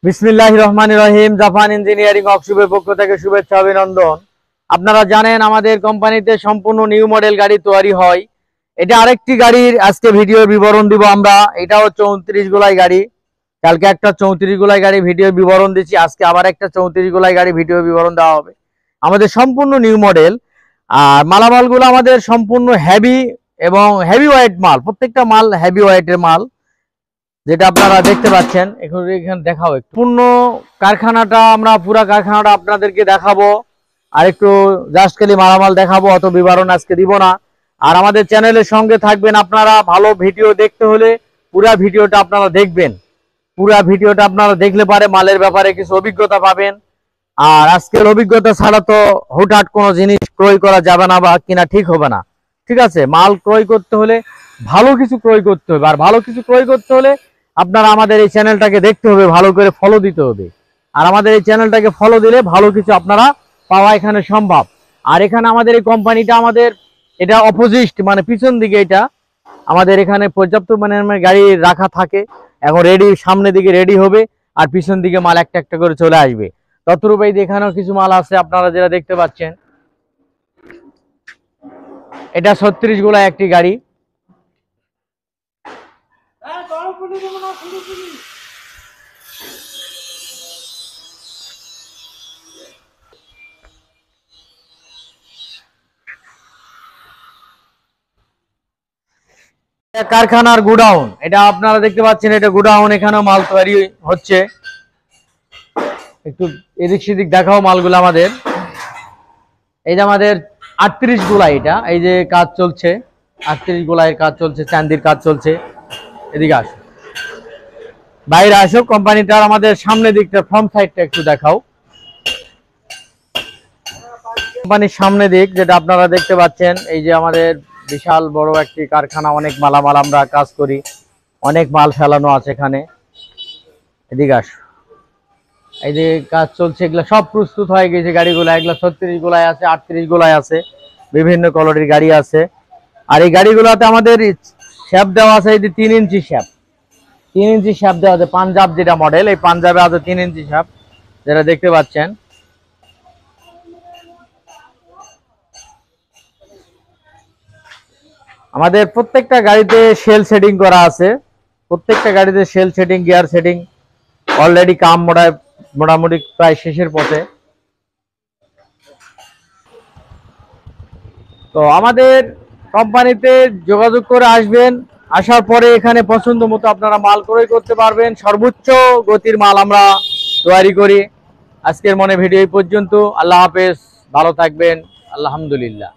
বিসমিল্লাহির রহমানির রহিম। Japan engineering ওয়ার্কশপের পক্ষ থেকে শুভেচ্ছা অভিনন্দন। আপনারা জানেন আমাদের কোম্পানিতে সম্পূর্ণ নিউ মডেল গাড়ি তৈরি হয়। এটা আরেকটি গাড়ির আজকে ভিডিও বিবরণ দিব আমরা। এটাও 34 গোলাই গাড়ি। কালকে একটা 34 গোলাই গাড়ি ভিডিও বিবরণ দিচ্ছি, আজকে আবার একটা 34 গোলাই গাড়ি ভিডিও বিবরণ দেওয়া হবে। আমাদের সম্পূর্ণ নিউ মডেল, আর মালামালগুলো আমাদের সম্পূর্ণ হেভি এবং হেভি ওয়েট মাল। প্রত্যেকটা মাল হেভি ওয়েটের মাল, যেটা আপনারা দেখতে পাচ্ছেন। এখানে দেখাও একটু পূর্ণ কারখানাটা, আমরা পুরা কারখানাটা আপনাদেরকে দেখাবো। আর একটু জাস্ট খালি মালামাল দেখাবো, অত বিবরণ আজকে দিব না। আর আমাদের চ্যানেলের সঙ্গে থাকবেন আপনারা। ভালো ভিডিও দেখতে হলে পুরা ভিডিওটা আপনারা দেখবেন। পুরা ভিডিওটা আপনারা দেখলে পারে মালের ব্যাপারে কিছু অভিজ্ঞতা পাবেন। আর আজকের অভিজ্ঞতা ছাড়া তো হুটহাট কোনো জিনিস ক্রয় করা যাবে না বা কিনা ঠিক হবে না। ঠিক আছে, মাল ক্রয় করতে হলে ভালো কিছু ক্রয় করতে হবে। আর ভালো কিছু ক্রয় করতে হলে আপনারা আমাদের এই চ্যানেলটাকে দেখতে হবে, ভালো করে ফলো দিতে হবে। আর আমাদের এই চ্যানেলটাকে ফলো দিলে ভালো কিছু আপনারা পাওয়া এখানে সম্ভব। আর এখানে আমাদের এই কোম্পানিটা, আমাদের এটা অপোজিট, মানে পিছন দিকে এটা আমাদের এখানে পর্যাপ্ত মানে গাড়ি রাখা থাকে। এখন রেডি, সামনের দিকে রেডি হবে আর পিছন দিকে মাল একটা একটা করে চলে আসবে। ততরূপে এখানেও কিছু মাল আছে আপনারা যেটা দেখতে পাচ্ছেন। এটা 36 গোলা একটি গাড়ি। কারখানার গোডাউন, এটা আপনারা দেখতে পাচ্ছেন, এটা গোডাউন। এখানেও মাল তৈরি হচ্ছে। একটু এদিক সেদিক দেখাও মালগুলো আমাদের। এই যে আমাদের 38 গোলা, এটা এই যে কাজ চলছে, 38 গোলায় কাজ চলছে, চান্দির কাজ চলছে। এদিকে আসো, বাইরে আসো। কোম্পানিটার আমাদের সামনের দিকটা, ফ্রন্ট সাইডটা একটু দেখাও। কোম্পানির সামনে দিক যেটা আপনারা দেখতে পাচ্ছেন, এই যে আমাদের বিশাল বড় একটি কারখানা, অনেক মালামাল আমরা কাজ করি, অনেক মাল ফেলানো আছে এখানে। এদিকে আসো, এই যে কাজ চলছে, এগুলো সব প্রস্তুত হয়ে গেছে গাড়িগুলো। এগুলো 36 গোলায় আছে, 38 গোলায় আছে, বিভিন্ন কোয়ালিটির গাড়ি আছে। আর এই গাড়িগুলোতে আমাদের শ্যাপ দেওয়া আছে, এই যে 3 ইঞ্চি শ্যাপ, 3 ইঞ্চি শ্যাপ দেওয়া আছে। পাঞ্জাব যেটা মডেল, এই পাঞ্জাবে আছে 3 ইঞ্চি শ্যাপ, যেটা দেখতে পাচ্ছেন। আমাদের প্রত্যেকটা গাড়িতে সেল সেটিং করা আছে। প্রত্যেকটা গাড়িতে cell setting, gear setting already কাম মোটামুটি প্রায় শেষের পথে। তো আমাদের কোম্পানিতে যোগাযোগ করে আসবেন। আসার পরে এখানে পছন্দ মতো আপনারা মাল ক্রয় করতে পারবেন। সর্বোচ্চ গতির মাল আমরা তৈরি করি। আজকের মনে ভিডিও এই পর্যন্ত। আল্লাহ হাফেজ, ভালো থাকবেন। আলহামদুলিল্লাহ।